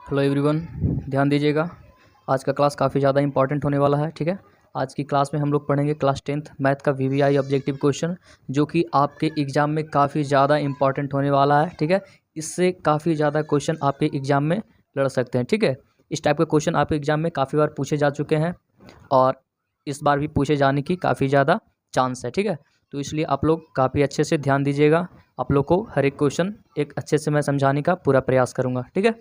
Hello everyone, ध्यान दीजिएगा। आज का क्लास काफ़ी ज़्यादा इंपॉर्टेंट होने वाला है। ठीक है, आज की क्लास में हम लोग पढ़ेंगे क्लास 10th मैथ का वीवीआई ऑब्जेक्टिव क्वेश्चन, जो कि आपके एग्ज़ाम में काफ़ी ज़्यादा इंपॉर्टेंट होने वाला है। ठीक है, इससे काफ़ी ज़्यादा क्वेश्चन आपके एग्ज़ाम में लड़ सकते हैं। ठीक है, इस टाइप के क्वेश्चन आपके एग्ज़ाम में काफ़ी बार पूछे जा चुके हैं और इस बार भी पूछे जाने की काफ़ी ज़्यादा चांस है। ठीक है, तो इसलिए आप लोग काफ़ी अच्छे से ध्यान दीजिएगा। आप लोग को हर एक क्वेश्चन एक अच्छे से मैं समझाने का पूरा प्रयास करूँगा। ठीक है,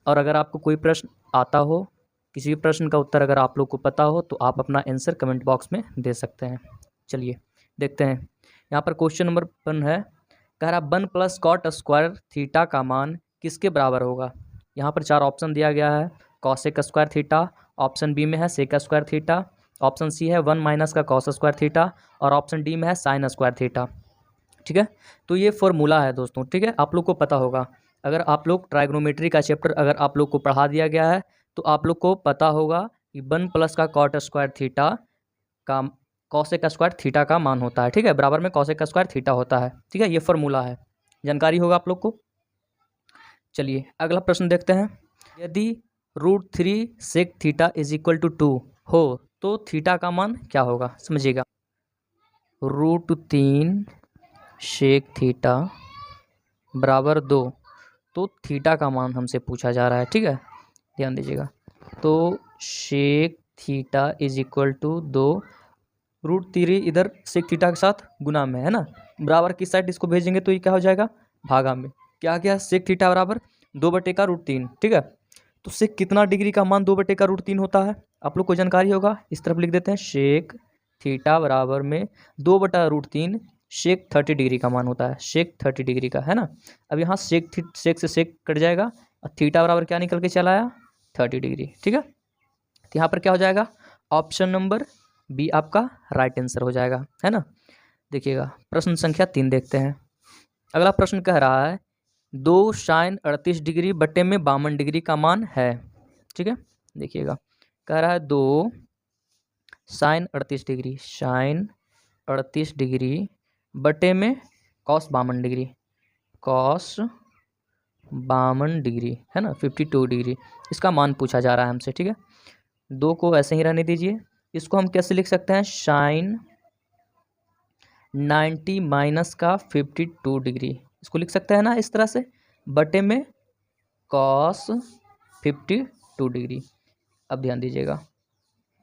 और अगर आपको कोई प्रश्न आता हो, किसी भी प्रश्न का उत्तर अगर आप लोग को पता हो, तो आप अपना आंसर कमेंट बॉक्स में दे सकते हैं। चलिए देखते हैं। यहाँ पर क्वेश्चन नंबर 1 है, कह रहा 1 + cot स्क्वायर थीटा का मान किसके बराबर होगा। यहाँ पर 4 ऑप्शन दिया गया है। cosec square theta, option B में है sec square theta, option C है 1 - cos स्क्वायर थीटा और ऑप्शन डी में है sin स्क्वायर थीटा। ठीक है, तो ये फॉर्मूला है दोस्तों। ठीक है, आप लोग को पता होगा, अगर आप लोग ट्राइग्नोमेट्री का चैप्टर अगर आप लोग को पढ़ा दिया गया है तो आप लोग को पता होगा कि 1 + का cot स्क्वायर थीटा का cosec स्क्वायर थीटा का मान होता है। ठीक है, बराबर में cosec स्क्वायर थीटा होता है। ठीक है, ये फॉर्मूला है, जानकारी होगा आप लोग को। चलिए अगला प्रश्न देखते हैं। यदि √3 sec थीटा = 2 हो तो थीटा का मान क्या होगा। समझिएगा, √3 sec थीटा बराबर 2, तो थीटा का मान हमसे पूछा जा रहा है। ठीक है, ध्यान दीजिएगा। तो शेक थीटा = 2, √3 इधर शेक थीटा के साथ गुना में है ना, बराबर किस साइड इसको भेजेंगे तो ये क्या हो जाएगा, भागा में। क्या क्या, शेक थीटा बराबर 2/√3। ठीक है, तो शेक कितना डिग्री का मान 2/√3 होता है, आप लोग को जानकारी होगा। इस तरफ लिख देते हैं, शेक थीटा बराबर में 2/√3 शेक 30 डिग्री का मान होता है। शेक 30 डिग्री का है ना। अब यहाँ शेक से शेक कट जाएगा और थीटा बराबर क्या निकल के चला आया, 30 डिग्री। ठीक है, तो यहाँ पर क्या हो जाएगा, ऑप्शन नंबर बी आपका राइट आंसर हो जाएगा, है ना। देखिएगा प्रश्न संख्या 3 देखते हैं। अगला प्रश्न कह रहा है 2 sin 38 डिग्री बटे में 52 डिग्री का मान है। ठीक है, देखिएगा कह रहा है 2 sin 38 डिग्री, sin 38 डिग्री बटे में cos 52 डिग्री, cos 52 डिग्री है ना, 52 डिग्री, इसका मान पूछा जा रहा है हमसे। ठीक है, 2 को ऐसे ही रहने दीजिए। इसको हम कैसे लिख सकते हैं, sin 90 माइनस का 52 डिग्री, इसको लिख सकते हैं ना इस तरह से, बटे में cos 52 डिग्री। अब ध्यान दीजिएगा,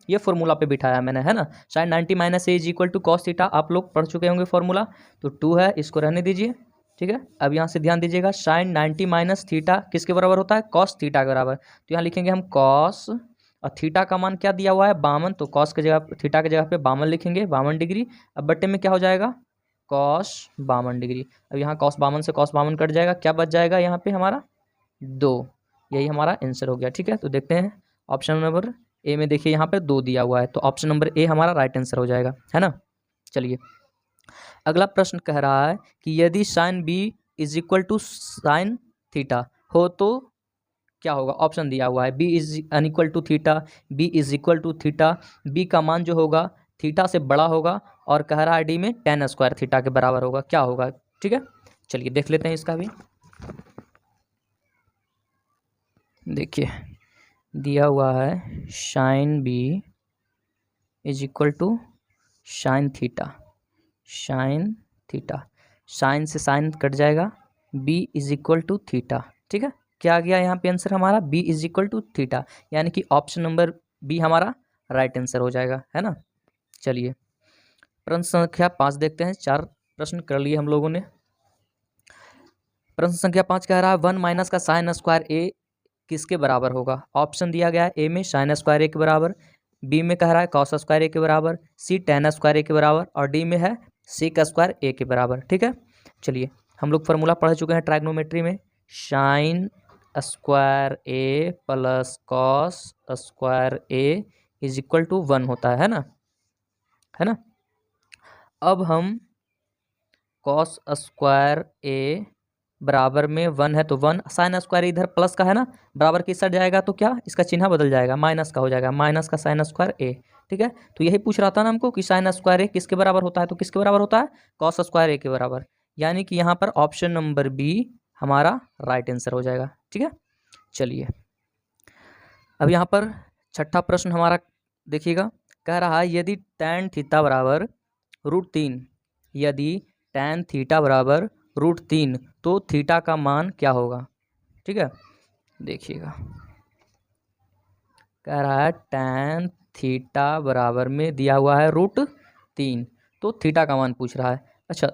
ये फॉर्मूला पे बिठाया मैंने, है ना। sin 90 - a = cos थीटा आप लोग पढ़ चुके होंगे फॉर्मूला, तो 2 है, इसको रहने दीजिए। ठीक है, अब यहाँ से ध्यान दीजिएगा, sin 90 - थीटा किसके बराबर होता है, cos थीटा के बराबर। तो यहाँ लिखेंगे हम cos, और थीटा का मान क्या दिया हुआ है, 52, तो cos के जगह, थीटा के जगह पे 52 लिखेंगे, 52 डिग्री। अब बट्टे में क्या हो जाएगा, cos 52 डिग्री। अब यहाँ cos 52 से cos 52 कट जाएगा, क्या बच जाएगा यहाँ पे हमारा 2। यही हमारा आंसर हो गया। ठीक है, तो देखते हैं ऑप्शन नंबर ए में, देखिए यहाँ पे 2 दिया हुआ है, तो ऑप्शन नंबर ए हमारा राइट आंसर हो जाएगा, है ना। चलिए अगला प्रश्न कह रहा है कि यदि sin b = sin थीटा हो तो क्या होगा। ऑप्शन दिया हुआ है, b = theta, b = theta, b का मान जो होगा थीटा से बड़ा होगा, और कह रहा है डी में tan स्क्वायर थीटा के बराबर होगा, क्या होगा। ठीक है, चलिए देख लेते हैं इसका भी। देखिए दिया हुआ है sin b = sin theta, sin theta, sin से sin कट जाएगा, b = थीटा। ठीक है, क्या आ गया यहाँ पे आंसर हमारा, b = थीटा, यानी कि ऑप्शन नंबर बी हमारा राइट आंसर हो जाएगा, है ना। चलिए प्रश्न संख्या 5 देखते हैं। 4 प्रश्न कर लिए हम लोगों ने। प्रश्न संख्या 5 कह रहा है 1 - का sin स्क्वायर a किसके बराबर होगा। ऑप्शन दिया गया है, ए में sin स्क्वायर a के बराबर, बी में कह रहा है cos स्क्वायर a के बराबर, सी tan स्क्वायर a के बराबर, और डी में है sec स्क्वायर a के बराबर। ठीक है, चलिए हम लोग फार्मूला पढ़ चुके हैं ट्राइग्नोमेट्री में, sin square a plus cos square a = 1 होता है ना, है ना। अब हम cos स्क्वायर a बराबर में 1 है, तो 1, sin स्क्वायर इधर प्लस का है ना, बराबर किस साइड जाएगा तो क्या इसका चिन्ह बदल जाएगा, माइनस का हो जाएगा, माइनस का sin स्क्वायर a। ठीक है, तो यही पूछ रहा था ना हमको कि sin स्क्वायर a किसके बराबर होता है, तो किसके बराबर होता है, cos स्क्वायर a के बराबर, यानी कि यहाँ पर ऑप्शन नंबर बी हमारा राइट आंसर हो जाएगा। ठीक है, चलिए अब यहाँ पर छठा प्रश्न हमारा देखिएगा, कह रहा है यदि tan थीटा बराबर √3, यदि tan थीटा बराबर √3 तो थीटा का मान क्या होगा। ठीक है, देखिएगा कह रहा है tan थीटा बराबर में दिया हुआ है √3, तो थीटा का मान पूछ रहा है। अच्छा,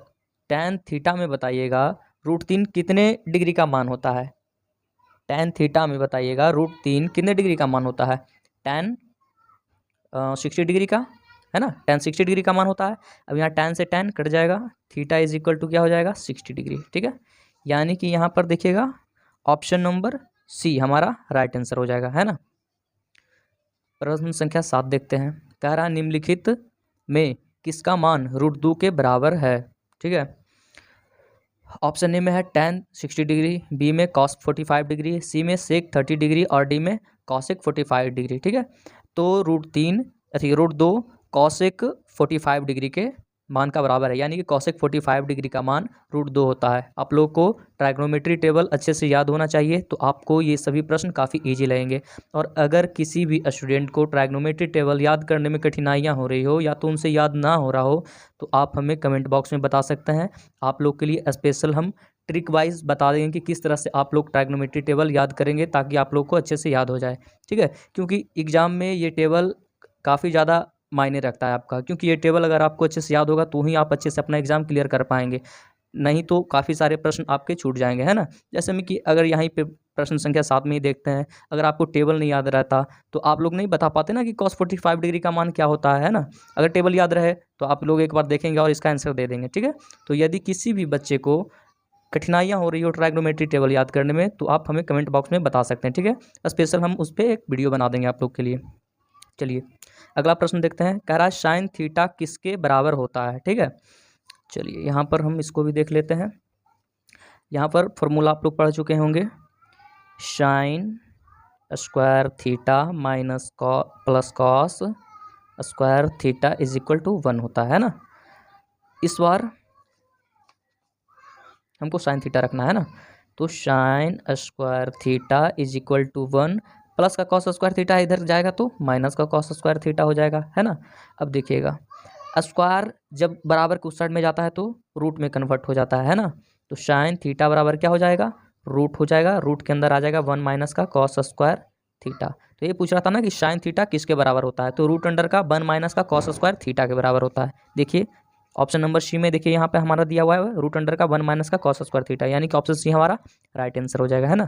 tan थीटा में बताइएगा √3 कितने डिग्री का मान होता है। tan थीटा में बताइएगा √3 कितने डिग्री का मान होता है। tan 60 डिग्री का है ना, tan 60 डिग्री का मान होता है। अब यहाँ tan से tan कट जाएगा, थीटा इज इक्वल टू क्या हो जाएगा 60 डिग्री। ठीक है, यानी कि यहाँ पर देखिएगा ऑप्शन नंबर सी हमारा राइट आंसर हो जाएगा, है ना। प्रश्न संख्या 7 देखते हैं, कह रहा निम्नलिखित में किसका मान √2 के बराबर है। ठीक है, ऑप्शन ए में है tan 60 डिग्री, बी में cos 45 डिग्री, सी में sec 30 डिग्री और डी में cosec 45 डिग्री। ठीक है, तो √2 cosec 45 डिग्री के मान का बराबर है, यानी कि cosec 45 डिग्री का मान √2 होता है। आप लोग को ट्राइग्नोमेट्री टेबल अच्छे से याद होना चाहिए, तो आपको ये सभी प्रश्न काफ़ी इजी लगेंगे। और अगर किसी भी स्टूडेंट को ट्राइग्नोमेट्री टेबल याद करने में कठिनाइयाँ हो रही हो या तो उनसे याद ना हो रहा हो, तो आप हमें कमेंट बॉक्स में बता सकते हैं। आप लोग के लिए स्पेशल हम ट्रिक वाइज बता देंगे कि किस तरह से आप लोग ट्राइग्नोमेट्री टेबल याद करेंगे ताकि आप लोग को अच्छे से याद हो जाए। ठीक है, क्योंकि एग्ज़ाम में ये टेबल काफ़ी ज़्यादा मायने रखता है आपका, क्योंकि ये टेबल अगर आपको अच्छे से याद होगा तो ही आप अच्छे से अपना एग्ज़ाम क्लियर कर पाएंगे, नहीं तो काफ़ी सारे प्रश्न आपके छूट जाएंगे, है ना। जैसे में कि अगर यहीं पे प्रश्न संख्या 7 में ही देखते हैं, अगर आपको टेबल नहीं याद रहता तो आप लोग नहीं बता पाते ना कि cos 45 डिग्री का मान क्या होता है ना। अगर टेबल याद रहे तो आप लोग एक बार देखेंगे और इसका आंसर दे देंगे। ठीक है, तो यदि किसी भी बच्चे को कठिनाइयाँ हो रही हो ट्राइग्नोमेट्री टेबल याद करने में तो आप हमें कमेंट बॉक्स में बता सकते हैं। ठीक है, स्पेशल हम उस पर एक वीडियो बना देंगे आप लोग के लिए। चलिए अगला प्रश्न देखते हैं, कह रहा है साइन थीटा किसके बराबर होता है। ठीक है, चलिए यहाँ पर हम इसको भी देख लेते हैं। यहाँ पर फॉर्मूला आप लोग पढ़ चुके होंगे, sine square theta minus plus cos square theta is equal to 1 होता है ना। इस बार हमको साइन थीटा रखना है ना, तो sine square theta is equal to 1 plus का कॉस स्क्वायर थीटा इधर जाएगा तो माइनस का कॉस स्क्वायर थीटा हो जाएगा, है ना। अब देखिएगा स्क्वायर जब बराबर के उस साइड में जाता है तो रूट में कन्वर्ट हो जाता है ना, तो साइन थीटा बराबर क्या हो जाएगा, रूट हो जाएगा, रूट के अंदर आ जाएगा 1 माइनस का कॉस स्क्वायर थीटा। तो ये पूछ रहा था ना कि साइन थीटा किसके बराबर होता है, तो रूट अंडर का 1 माइनस का कॉस स्क्वायर थीटा के बराबर होता है। देखिए ऑप्शन नंबर सी में देखिए यहाँ पे हमारा दिया हुआ है रूट अंडर का 1 माइनस का कॉस स्क्वायर थीटा, यानी कि ऑप्शन सी हमारा राइट आंसर हो जाएगा, है ना।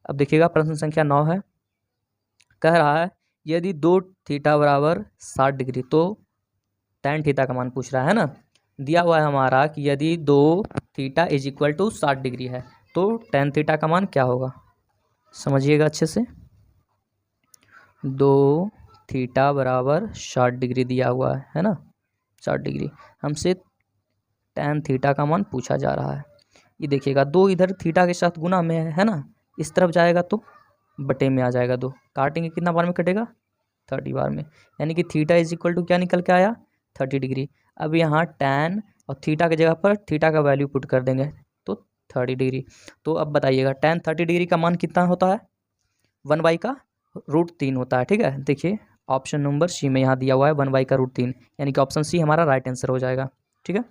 अब देखिएगा प्रश्न संख्या 9 है, कह रहा है यदि 2 थीटा बराबर 60 डिग्री, तो tan थीटा का मान पूछ रहा है ना। दिया हुआ है हमारा कि यदि 2 theta is equal to 60 degree है तो tan थीटा का मान क्या होगा, समझिएगा अच्छे से। 2 थीटा बराबर 60 डिग्री दिया हुआ है ना, 60 डिग्री, हमसे tan थीटा का मान पूछा जा रहा है। ये देखिएगा 2 इधर थीटा के साथ गुना में है ना, इस तरफ जाएगा तो बटे में आ जाएगा, 2 काटेंगे कितना बार में कटेगा 30 बार में, यानी कि थीटा इज इक्वल टू क्या निकल के आया 30 डिग्री। अब यहाँ tan और थीटा की जगह पर थीटा का वैल्यू पुट कर देंगे तो 30 डिग्री। तो अब बताइएगा tan 30 डिग्री का मान कितना होता है, 1 का √3 होता है। ठीक है, देखिए ऑप्शन नंबर सी में यहाँ दिया हुआ है 1 का √3, यानी कि ऑप्शन सी हमारा राइट आंसर हो जाएगा। ठीक है,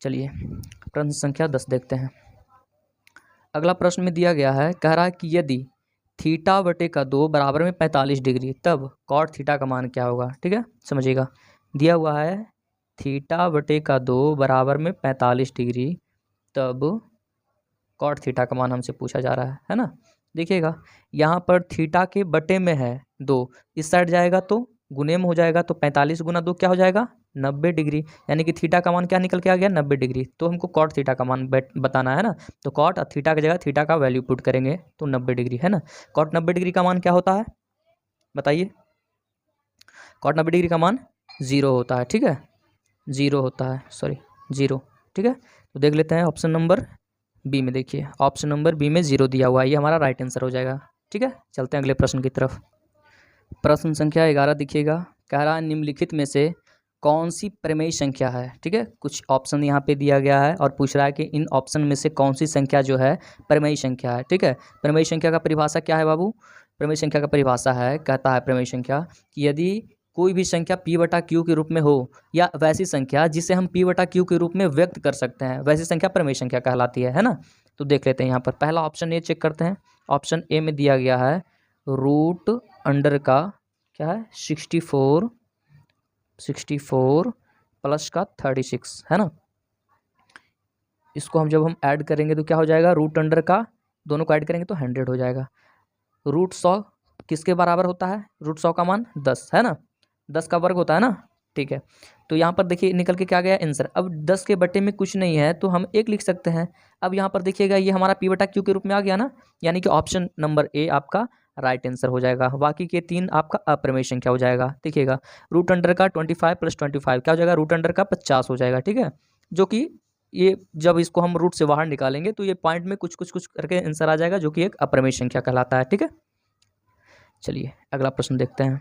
चलिए प्रश्न संख्या 10 देखते हैं। अगला प्रश्न में दिया गया है, कह रहा है कि यदि थीटा बटे का 2 बराबर में 45 डिग्री तब कॉट थीटा का मान क्या होगा। ठीक है, समझिएगा दिया हुआ है थीटा बटे का 2 बराबर में 45 डिग्री तब कॉट थीटा का मान हमसे पूछा जा रहा है ना। देखिएगा यहाँ पर थीटा के बटे में है 2, इस साइड जाएगा तो गुने में हो जाएगा, तो 45 गुना 2 क्या हो जाएगा 90 डिग्री, यानी कि थीटा का मान क्या निकल के आ गया 90 डिग्री। तो हमको कॉट थीटा का मान बताना है ना, तो कॉट और थीटा की जगह थीटा का वैल्यू पुट करेंगे तो 90 डिग्री, है ना। कॉट 90 डिग्री का मान क्या होता है बताइए, कॉट 90 डिग्री का मान 0 होता है। ठीक है, 0 होता है, सॉरी 0। ठीक है, तो देख लेते हैं ऑप्शन नंबर बी में, देखिए ऑप्शन नंबर बी में 0 दिया हुआ है, ये हमारा राइट आंसर हो जाएगा। ठीक है, चलते हैं अगले प्रश्न की तरफ। प्रश्न संख्या 11 देखिएगा, कह रहा है निम्नलिखित में से कौन सी प्रमेय संख्या है। ठीक है, कुछ ऑप्शन यहाँ पे दिया गया है और पूछ रहा है कि इन ऑप्शन में से कौन सी संख्या जो है प्रमेय संख्या है। ठीक है, प्रमेय संख्या का परिभाषा क्या है बाबू, प्रमेय संख्या का परिभाषा है, कहता है प्रमेय संख्या कि यदि कोई भी संख्या p बटा q के रूप में हो या वैसी संख्या जिसे हम p बटा q के रूप में व्यक्त कर सकते हैं, वैसी संख्या प्रमेय संख्या कहलाती है ना। तो देख लेते हैं यहाँ पर पहला ऑप्शन ए चेक करते हैं। ऑप्शन ए में दिया गया है रूट अंडर का क्या है 64 प्लस का 36 है ना। इसको हम ऐड करेंगे तो क्या हो जाएगा, रूट अंडर का दोनों को ऐड करेंगे तो 100 हो जाएगा। रूट 100 किसके बराबर होता है, रूट 100 का मान 10 है ना, 10 का वर्ग होता है ना, ठीक है। तो यहाँ पर देखिए निकल के क्या गया आंसर। अब 10 के बटे में कुछ नहीं है तो हम 1 लिख सकते हैं। अब यहाँ पर देखिएगा ये हमारा p बटा q के रूप में आ गया ना, यानी कि ऑप्शन नंबर ए आपका राइट आंसर हो जाएगा। बाकी के 3 आपका अप्रमेय संख्या हो जाएगा। देखिएगा रूट अंडर का 25 प्लस 25 क्या हो जाएगा, रूट अंडर का 50 हो जाएगा, ठीक है। जो कि ये जब इसको हम रूट से बाहर निकालेंगे तो ये पॉइंट में कुछ करके आंसर आ जाएगा, जो कि एक अप्रमेय संख्या कहलाता है, ठीक है। चलिए अगला प्रश्न देखते हैं।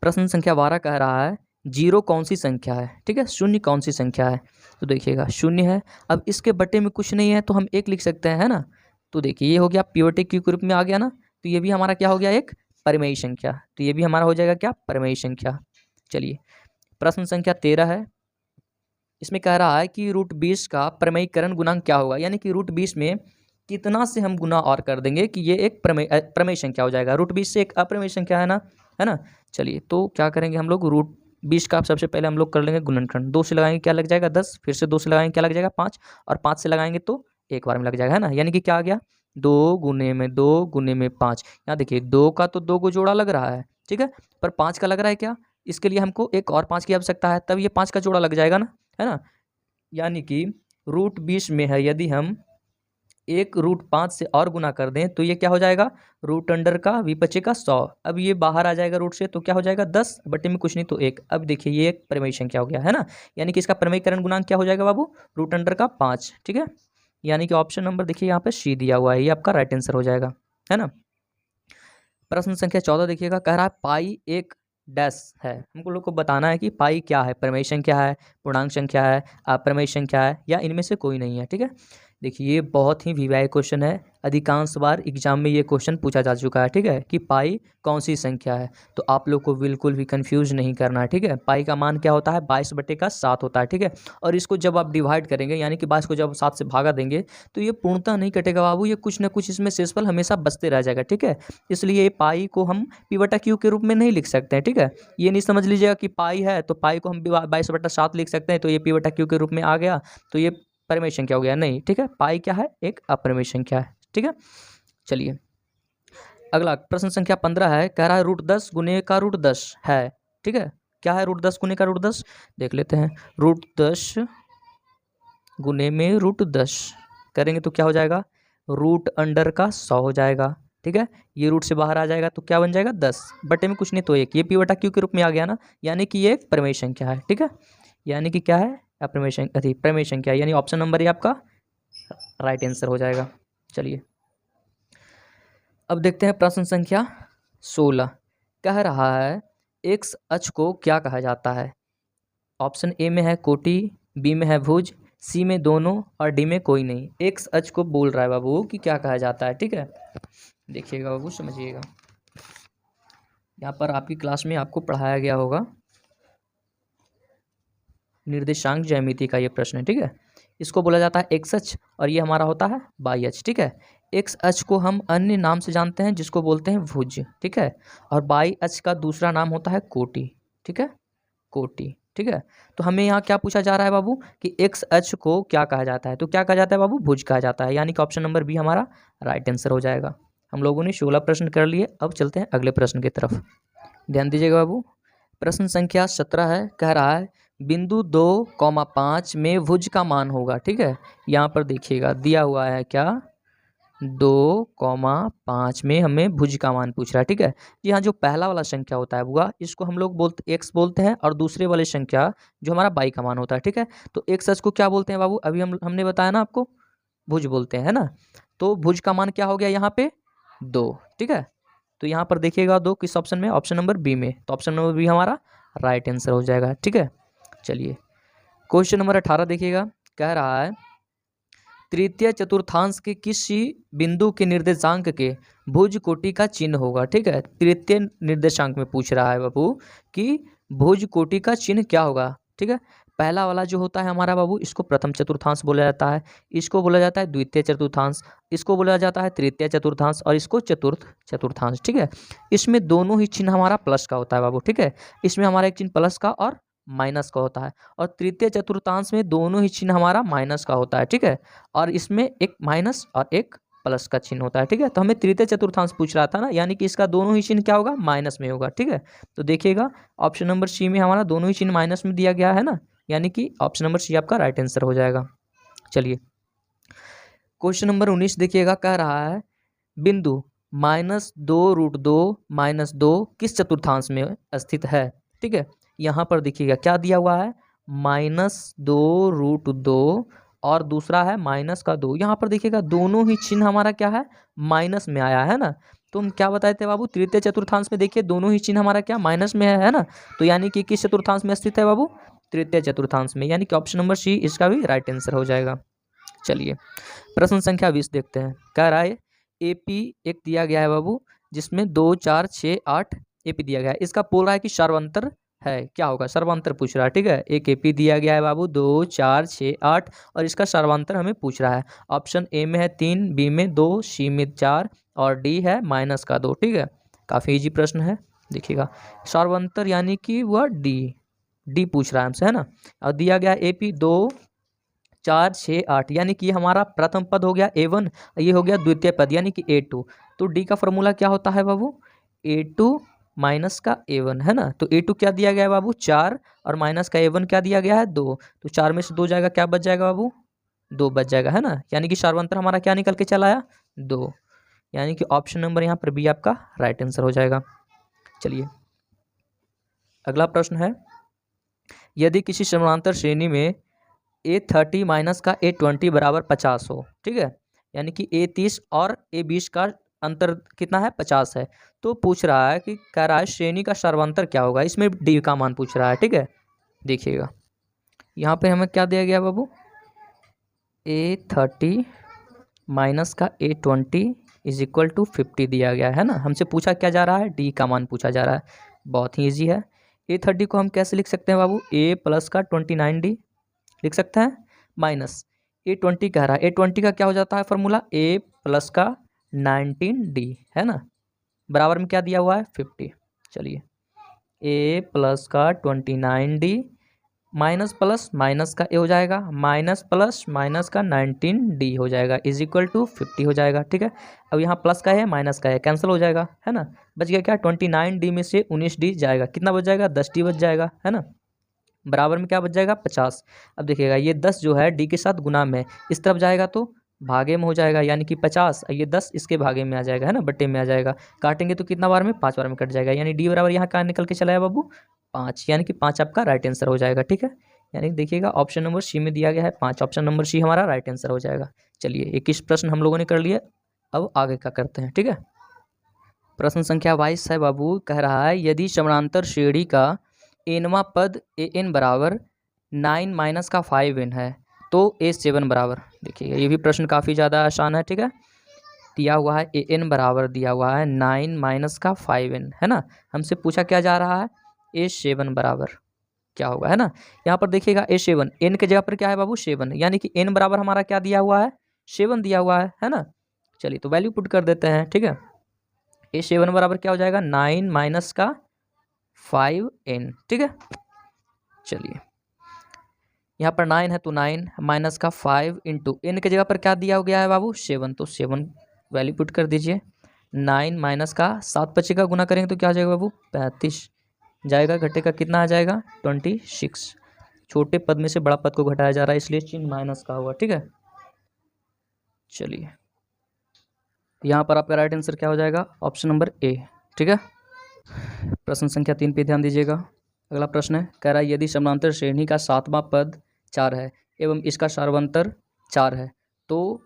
प्रश्न संख्या 12 कह रहा है 0 कौन सी संख्या है, ठीक है, शून्य कौन सी संख्या है। तो देखिएगा शून्य है। अब इसके बटे में कुछ नहीं है तो हम 1 लिख सकते हैं, है ना। तो देखिए ये हो गया p बटे q के रूप में आ गया ना, तो ये भी हमारा क्या हो गया, एक परिमेय संख्या। तो ये भी हमारा हो जाएगा क्या, परिमेय संख्या। चलिए प्रश्न संख्या 13 है। इसमें कह रहा है कि रूट 20 का प्रमेयीकरण गुणांक क्या होगा, यानी कि रूट 20 में कितना से हम गुना और कर देंगे कि ये एक प्रमेय संख्या हो जाएगा। रूट 20 से एक अप्रमेय संख्या है ना। चलिए तो क्या करेंगे हम लोग, रूट 20 का सबसे पहले हम लोग कर लेंगे गुणनखंड। 2 से लगाएंगे क्या लग जाएगा 10, फिर से 2 से लगाएंगे क्या लग जाएगा 5, और 5 से लगाएंगे तो एक बार में लग जाएगा, है ना। यानी कि क्या आ गया 2 गुने में 2 गुने में 5। यहाँ देखिए 2 का तो 2 को जोड़ा लग रहा है, ठीक है, पर 5 का लग रहा है क्या, इसके लिए हमको एक और 5 की आवश्यकता है, तब ये 5 का जोड़ा लग जाएगा ना, है ना। यानी कि रूट 20 में है, यदि हम एक रूट 5 से और गुना कर दें तो ये क्या हो जाएगा, रूट अंडर का विपचे का 100। अब ये बाहर आ जाएगा रूट से तो क्या हो जाएगा 10 बटे में कुछ नहीं तो 1। अब देखिए ये एक परिमेय संख्या हो गया, है ना। यानी कि इसका प्रमेयीकरण गुणांक क्या हो जाएगा बाबू, रूट अंडर का 5, ठीक है। यानी कि ऑप्शन नंबर देखिए यहाँ पे सी दिया हुआ है, ये आपका राइट आंसर हो जाएगा, है ना। प्रश्न संख्या 14 देखिएगा, कह रहा है पाई एक डैश है। हमको लोग को बताना है कि पाई क्या है, प्रमेय संख्या है, पूर्णांक संख्या है, अप्रमेय संख्या है, या इनमें से कोई नहीं है, ठीक है। देखिए ये बहुत ही वीवाई क्वेश्चन है, अधिकांश बार एग्जाम में ये क्वेश्चन पूछा जा चुका है, ठीक है, कि पाई कौन सी संख्या है। तो आप लोग को बिल्कुल भी कंफ्यूज नहीं करना है, ठीक है। पाई का मान क्या होता है, 22 बटे का 7 होता है, ठीक है। और इसको जब आप डिवाइड करेंगे, यानी कि 22 को जब 7 से भागा देंगे तो ये पूर्णतः नहीं कटेगा बाबू, ये कुछ ना कुछ इसमें शेषफल हमेशा बचते रह जाएगा, ठीक है। इसलिए पाई को हम p बटा q के रूप में नहीं लिख सकते हैं, ठीक है। ये नहीं समझ लीजिएगा कि पाई है तो पाई को हम 22 बटा 7 लिख सकते हैं तो ये p बटा q के रूप में आ गया तो ये परिमेय संख्या हो गया, नहीं, ठीक है। पाई क्या है, एक अप्रमेय संख्या है, ठीक है। चलिए अगला प्रश्न संख्या 15 है, कह रहा है रूट 10 गुने का रूट 10 है, ठीक है। क्या है रूट 10 गुने का रूट 10, देख लेते हैं। रूट 10 गुने में रूट 10 करेंगे तो क्या हो जाएगा, रूट अंडर का 100 हो जाएगा, ठीक है। ये रूट से बाहर आ जाएगा तो क्या बन जाएगा 10 बटे में कुछ नहीं तो 1। ये p बटा q के रूप में आ गया ना, यानी कि ये एक परिमेय संख्या है, ठीक है। यानी कि क्या है, अप्रमेय संख्या, प्रमेय संख्या, यानी ऑप्शन नंबर ये आपका राइट आंसर हो जाएगा। चलिए अब देखते हैं प्रश्न संख्या 16, कह रहा है एक्स अक्ष को क्या कहा जाता है। ऑप्शन ए में है कोटि, बी में है भुज, सी में दोनों, और डी में कोई नहीं। एक्स अक्ष को बोल रहा है बाबू कि क्या कहा जाता है, ठीक है। देखिएगा बाबू समझिएगा, यहाँ पर आपकी क्लास में आपको पढ़ाया गया होगा निर्देशांक ज्यामिति का ये प्रश्न है, ठीक है। इसको बोला जाता है एक्स अक्ष और ये हमारा होता है वाई अक्ष, ठीक है। एक्स अक्ष को हम अन्य नाम से जानते हैं जिसको बोलते हैं भुज, ठीक है, और वाई अक्ष का दूसरा नाम होता है कोटि, ठीक है, कोटि, ठीक है। तो हमें यहाँ क्या पूछा जा रहा है बाबू कि एक्स अक्ष को क्या कहा जाता है, तो क्या कहा जाता है बाबू, भुज कहा जाता है, यानी कि ऑप्शन नंबर बी हमारा राइट आंसर हो जाएगा। हम लोगों ने 16 प्रश्न कर लिए, अब चलते हैं अगले प्रश्न की तरफ, ध्यान दीजिएगा बाबू। प्रश्न संख्या 17 है, कह रहा है बिंदु 2,5 में भुज का मान होगा, ठीक है। यहाँ पर देखिएगा दिया हुआ है क्या, 2,5 में हमें भुज का मान पूछ रहा है, ठीक है। यहाँ जो पहला वाला संख्या होता है बुआ, इसको हम लोग एक्स बोलते हैं, और दूसरे वाले संख्या जो हमारा वाई का मान होता है, ठीक है। तो एक्स अक्ष को क्या बोलते हैं बाबू, अभी हमने बताया ना आपको, भुज बोलते हैं, है ना। तो भुज का मान क्या हो गया यहाँ पे 2, ठीक है। तो यहाँ पर देखिएगा 2 किस ऑप्शन में, ऑप्शन नंबर बी में, तो ऑप्शन नंबर बी हमारा राइट आंसर हो जाएगा, ठीक है। चलिए क्वेश्चन नंबर 18 देखिएगा, कह रहा है तृतीय चतुर्थांश के किसी बिंदु के निर्देशांक के भुज कोटि का चिन्ह होगा। ठीक है, तृतीय निर्देशांक में पूछ रहा है बाबू कि भुज कोटि का चिन्ह क्या होगा। ठीक है, पहला वाला जो होता है हमारा बाबू, इसको प्रथम चतुर्थांश बोला जाता है, इसको बोला जाता है द्वितीय चतुर्थांश, इसको बोला जाता है तृतीय चतुर्थांश और इसको चतुर्थ चतुर्थांश। ठीक है, इसमें दोनों ही चिन्ह हमारा प्लस का होता है बाबू। ठीक है, इसमें हमारा एक चिन्ह प्लस का और माइनस का होता है, और तृतीय चतुर्थांश में दोनों ही चिन्ह हमारा माइनस का होता है। ठीक है, और इसमें एक माइनस और एक प्लस का चिन्ह होता है। ठीक है, तो हमें तृतीय चतुर्थांश पूछ रहा था ना, यानी कि इसका दोनों ही चिन्ह क्या होगा, माइनस में होगा। ठीक है, तो देखिएगा ऑप्शन नंबर सी में हमारा दोनों ही चिन्ह माइनस में दिया गया है ना, यानी कि ऑप्शन नंबर सी आपका राइट आंसर हो जाएगा। चलिए क्वेश्चन नंबर 19 देखिएगा, कह रहा है बिंदु -2√2 -2 किस चतुर्थांश में स्थित है। ठीक है, यहाँ पर देखिएगा क्या दिया हुआ है, -2√2 और दूसरा है -2। यहाँ पर देखिएगा दोनों ही चिन्ह हमारा क्या है, माइनस में आया है ना। तो हम क्या बताए थे बाबू, तृतीय चतुर्थांश में देखिए दोनों ही चिन्ह हमारा क्या माइनस में है ना, तो यानी कि किस चतुर्थांश में स्थित है बाबू, तृतीय चतुर्थांश में, यानी कि ऑप्शन नंबर सी इसका भी राइट आंसर हो जाएगा। चलिए प्रश्न संख्या 20 देखते हैं, कह रहा है एपी एक दिया गया है बाबू, जिसमें 2 4 6 8 एपी दिया गया है, इसका बोल रहा है कि सर्वांतर है, क्या होगा, सर्वांतर पूछ रहा है। ठीक है, एक एपी दिया गया है बाबू 2 4 6 8 और इसका सर्वांतर हमें पूछ रहा है। ऑप्शन ए में है 3, बी में 2, सी में 4 और डी है -2। ठीक है, काफ़ी इजी प्रश्न है। देखिएगा सर्वांतर यानी कि वह डी पूछ रहा है हमसे, है ना, और दिया गया एपी 2 4 6 8, यानी कि हमारा प्रथम पद हो गया A1, ये हो गया द्वितीय पद यानी कि A2। तो डी का फॉर्मूला क्या होता है बाबू, A2 माइनस का A1, है ना। तो A2 क्या दिया गया है बाबू 4 और माइनस का A1 क्या दिया गया है 2, तो 4 में से 2 जाएगा, क्या बच जाएगा बाबू, 2 बच जाएगा, है ना। यानी कि सर्वांतर हमारा क्या निकल के चला आया 2, यानी कि ऑप्शन नंबर यहाँ पर बी आपका राइट आंसर हो जाएगा। चलिए अगला प्रश्न है, यदि किसी समानांतर श्रेणी में A30 माइनस का A20 बराबर 50 हो। ठीक है, यानी कि A30 और A20 का अंतर कितना है, 50 है। तो पूछ रहा है कि कह रहा है श्रेणी का सर्वांतर क्या होगा, इसमें डी का मान पूछ रहा है। ठीक है, देखिएगा यहाँ पे हमें क्या दिया गया बाबू, A30 माइनस का A20 इज इक्वल टू 50 दिया गया है ना। हमसे पूछा क्या जा रहा है, डी का मान पूछा जा रहा है। बहुत ही ईजी है। A30 को हम कैसे लिख सकते हैं बाबू, A प्लस का 29D लिख सकते हैं, माइनस A20 कह रहा है, A20 का क्या हो जाता है फॉर्मूला, A प्लस का 19D, है ना, बराबर में क्या दिया हुआ है 50। चलिए A प्लस का 29D माइनस प्लस माइनस का ए हो जाएगा, माइनस प्लस माइनस का 19D हो जाएगा, इज इक्वल टू 50 हो जाएगा। ठीक है, अब यहाँ प्लस का है माइनस का है, कैंसिल हो जाएगा, है ना। बच गया क्या, 29D में से 19D जाएगा, कितना बच जाएगा, 10D बच जाएगा, है ना, बराबर में क्या बच जाएगा 50। अब देखिएगा ये 10 जो है डी के साथ गुना में इस तरफ जाएगा तो भागे में हो जाएगा, यानी कि 50, ये 10 इसके भागे में आ जाएगा, है ना, बट्टे में आ जाएगा। काटेंगे तो कितना बार में, 5 बार में कट जाएगा, यानी डी बराबर यहाँ कहाँ निकल के चला है बाबू 5, यानी कि 5 आपका राइट आंसर हो जाएगा। ठीक है, यानी देखिएगा ऑप्शन नंबर सी में दिया गया है 5, ऑप्शन नंबर सी हमारा राइट आंसर हो जाएगा। चलिए 21 प्रश्न हम लोगों ने कर लिए, अब आगे का करते हैं। ठीक है, प्रश्न संख्या 22 है बाबू, कह रहा है यदि समानांतर श्रेणी का एनवा पद an बराबर 9 माइनस का 5n है तो A7 बराबर, देखिए ये भी प्रश्न काफ़ी ज़्यादा आसान है। ठीक है, दिया हुआ है an बराबर दिया हुआ है 9 माइनस का 5n, है ना। हमसे पूछा क्या जा रहा है, A7 बराबर क्या होगा, है ना। यहाँ पर देखिएगा A7 n के जगह पर क्या है बाबू 7, यानी कि n बराबर हमारा क्या दिया हुआ है 7 दिया हुआ है ना। चलिए तो वैल्यू पुट कर देते हैं। ठीक है, A7 बराबर क्या हो जाएगा 9 माइनस का 5n। ठीक है, चलिए यहाँ पर 9 है तो 9 माइनस का 5 इंटू n के जगह पर क्या दिया हो गया है बाबू 7, तो 7 वैल्यू पुट कर दीजिए। 9 माइनस का 7 25 का गुना करेंगे तो क्या हो जाएगा बाबू 35 जाएगा, घटेगा कितना आ जाएगा 26। छोटे पद में से बड़ा पद को घटाया जा रहा है इसलिए चिन्ह माइनस का होगा। ठीक है, चलिए यहाँ पर आपका राइट आंसर क्या हो जाएगा, ऑप्शन नंबर ए। ठीक है, प्रश्न संख्या 3 पे ध्यान दीजिएगा। अगला प्रश्न है, कह रहा है यदि समानांतर श्रेणी का 7वां पद 4 है एवं इसका सर्वांतर 4 है तो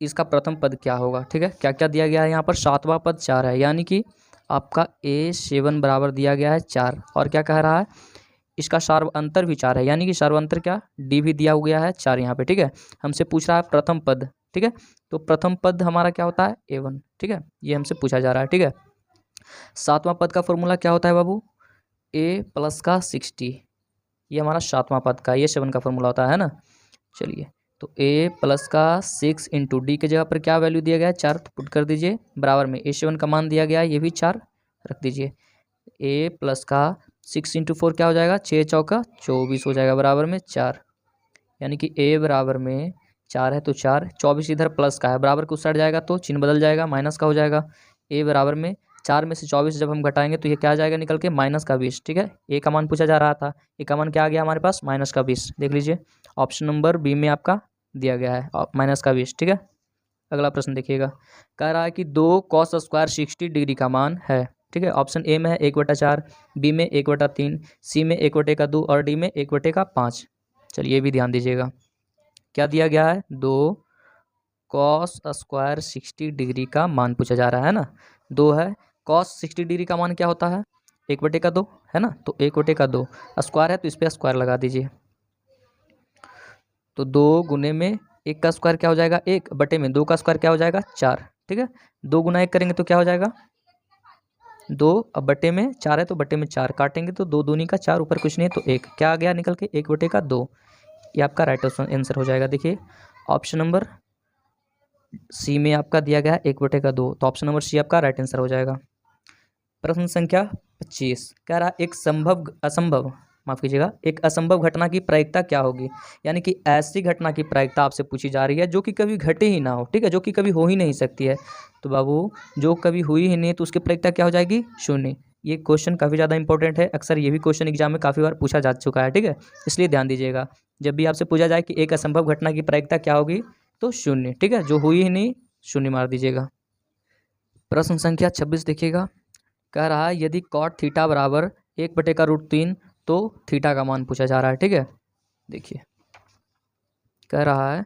इसका प्रथम पद क्या होगा। ठीक है, क्या क्या दिया गया है यहाँ पर, 7वां पद 4 है, यानी कि आपका A7 बराबर दिया गया है 4, और क्या कह रहा है इसका सर्वांतर भी 4 है, यानी कि सर्वांतर क्या, डी भी दिया गया है 4 यहाँ पे, ठीक है। हमसे पूछ रहा है प्रथम पद, ठीक है, तो प्रथम पद हमारा क्या होता है, a1, ठीक है, ये हमसे पूछा जा रहा है, ठीक है। सातवां पद का फॉर्मूला क्या होता है बाबू, a प्लस का 60, ये हमारा सातवां पद का, ये 7 का फॉर्मूला होता है ना। चलिए, तो a प्लस का 6 इंटू डी के जगह पर क्या वैल्यू दिया गया है, 4, तो पुट कर दीजिए बराबर में a7 का मान दिया गया है, ये भी 4 रख दीजिए। a प्लस का 6 इंटू 4 क्या हो जाएगा, 6 चौका 24 हो जाएगा बराबर में 4, यानी कि a बराबर में 4 है तो 4, 24 इधर प्लस का है, बराबर को उस साइड जाएगा तो चिन्ह बदल जाएगा, माइनस का हो जाएगा। a बराबर में 4 में से 24 जब हम घटाएंगे तो ये क्या आ जाएगा निकल के, माइनस का 20, ठीक है। a का मान पूछा जा रहा था, a का मान क्या आ गया हमारे पास, माइनस का 20, देख लीजिए ऑप्शन नंबर बी में आपका दिया गया है माइनस का 20, ठीक है। अगला प्रश्न देखिएगा, कह रहा है कि 2 कॉस स्क्वायर 60 डिग्री का मान है, ठीक है। ऑप्शन ए में है 1/4, बी में 1/3, सी में 1/2 और डी में 1/5। चलिए ये भी ध्यान दीजिएगा, क्या दिया गया है, 2 कॉस स्क्वायर 60 डिग्री का मान पूछा जा रहा है ना। 2 है, कॉस 60 डिग्री का मान क्या होता है, 1/2 है ना, तो 1/2 स्क्वायर है तो इस पर स्क्वायर लगा दीजिए, तो 2 गुने में 1 का स्क्वायर क्या हो जाएगा, 1 बटे में 2 का स्क्वायर क्या हो जाएगा, 4, ठीक है। 2 गुना 1 करेंगे तो क्या हो जाएगा, 2, अब बटे में 4 है तो बटे में 4 काटेंगे तो 2 दूनी का 4, ऊपर कुछ नहीं है तो 1, क्या आ गया निकल के, 1/2, ये आपका राइट आंसर हो जाएगा। देखिए ऑप्शन नंबर सी में आपका दिया गया है 1/2, तो ऑप्शन नंबर सी आपका राइट आंसर हो जाएगा। प्रश्न संख्या 25 कह रहा एक असंभव घटना की प्रायिकता क्या होगी, यानी कि ऐसी घटना की प्रायिकता आपसे पूछी जा रही है जो कि कभी घटे ही ना हो, ठीक है, जो कि कभी हो ही नहीं सकती है। तो बाबू जो कभी हुई ही नहीं तो उसकी प्रायिकता क्या हो जाएगी, 0। ये क्वेश्चन काफ़ी ज़्यादा इंपॉर्टेंट है, अक्सर ये भी क्वेश्चन एग्जाम में काफ़ी बार पूछा जा चुका है, ठीक है, इसलिए ध्यान दीजिएगा। जब भी आपसे पूछा जाए कि एक असंभव घटना की प्रायिकता क्या होगी तो 0, ठीक है, जो हुई ही नहीं 0 मार दीजिएगा। प्रश्न संख्या 26 देखिएगा, कह रहा है यदि कॉट थीटा बराबर 1/√3 तो थीटा का मान पूछा जा रहा है, ठीक है। देखिए कह रहा है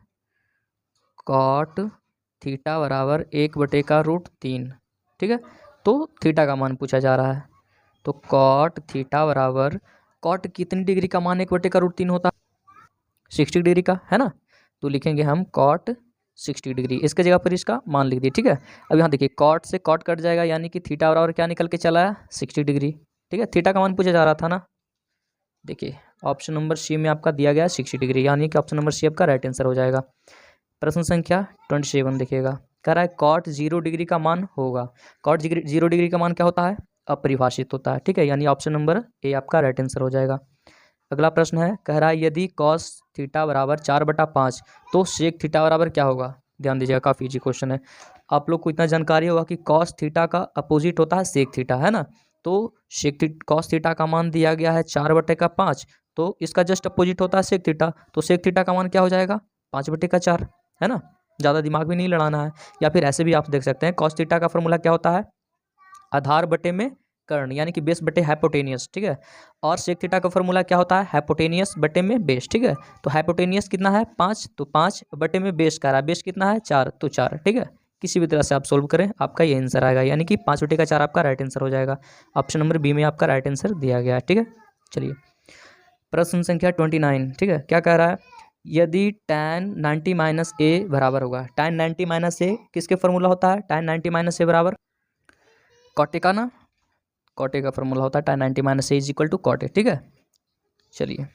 कॉट थीटा बराबर 1/√3, ठीक है, तो थीटा का मान पूछा जा रहा है। तो कॉट थीटा बराबर, कॉट कितनी डिग्री का मान 1/√3 होता है, 60 डिग्री का, है ना, तो लिखेंगे हम कॉट 60 डिग्री, इसके जगह पर इसका मान लिख दिए, ठीक है। अब यहाँ देखिए कॉट से कॉट कट जाएगा, यानी कि थीटा बराबर क्या निकल के चला है, 60 डिग्री, ठीक है। थीटा का मान पूछा जा रहा था ना, देखिए ऑप्शन नंबर सी में आपका दिया गया है 60 डिग्री, यानी कि ऑप्शन नंबर सी आपका राइट आंसर हो जाएगा। प्रश्न संख्या 27 देखिएगा, कह रहा है कॉट 0 डिग्री का मान होगा, कॉट 0 डिग्री का मान क्या होता है, अपरिभाषित होता है, ठीक है, यानी ऑप्शन नंबर ए आपका राइट आंसर हो जाएगा। अगला प्रश्न है, कह रहा है यदि कॉस थीटा बराबर 4/5 तो सेक थीटा बराबर क्या होगा। ध्यान दीजिएगा, काफ़ी इजी क्वेश्चन है, आप लोग को इतना जानकारी होगा कि कॉस थीटा का अपोजिट होता है सेक थीटा, है ना। तो कॉस थीटा का मान दिया गया है 4/5, तो इसका जस्ट अपोजिट होता है सेक थीटा, तो सेक थीटा का मान क्या हो जाएगा, 5/4, है ना। ज़्यादा दिमाग भी नहीं लड़ाना है, या फिर ऐसे भी आप देख सकते हैं, कॉस थीटा का फॉर्मूला क्या होता है, आधार बटे में कर्ण, यानी कि बेस बटे हाइपोटेनियस, ठीक है। और सेक थीटा का फॉर्मूला क्या होता है, हाइपोटेनियस बटे में बेस, ठीक है। तो हाइपोटेनियस कितना है 5, तो 5 बटे में बेस का रहा, बेस कितना है 4, तो 4, ठीक है। किसी भी तरह से आप सोल्व करें आपका ये आंसर आएगा, यानी कि 5/4 आपका राइट आंसर हो जाएगा। ऑप्शन नंबर बी में आपका राइट आंसर दिया गया है, ठीक है। चलिए प्रश्न संख्या 29, ठीक है, क्या कह रहा है, यदि tan 90 - a बराबर होगा, tan 90 - a किसके फॉर्मूला होता है, tan 90 - a बराबर कॉटे का ना, कॉटे का फॉर्मूला होता है tan 90 - a इज कॉटे, ठीक है। चलिए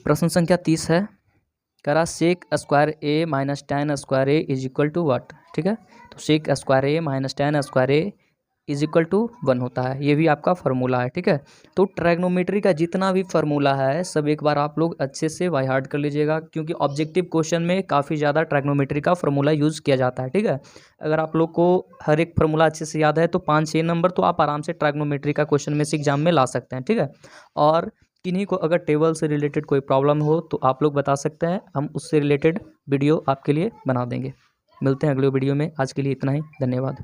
प्रश्न संख्या 30 है, कह रहा sec square a minus tan square a is what, ठीक है। तो sec square a minus tan square a is 1 होता है, ये भी आपका फार्मूला है, ठीक है। तो ट्रैग्नोमेट्री का जितना भी फार्मूला है सब एक बार आप लोग अच्छे से बाय हार्ट कर लीजिएगा, क्योंकि ऑब्जेक्टिव क्वेश्चन में काफ़ी ज़्यादा ट्रैग्नोमेट्री का फार्मूला यूज़ किया जाता है, ठीक है। अगर आप लोग को हर एक फार्मूला अच्छे से याद है तो 5-6 नंबर तो आप आराम से ट्रैग्नोमेट्री का क्वेश्चन में से एग्जाम में ला सकते हैं, ठीक है। और किन्हीं को अगर टेबल से रिलेटेड कोई प्रॉब्लम हो तो आप लोग बता सकते हैं, हम उससे रिलेटेड वीडियो आपके लिए बना देंगे। मिलते हैं अगले वीडियो में, आज के लिए इतना ही, धन्यवाद।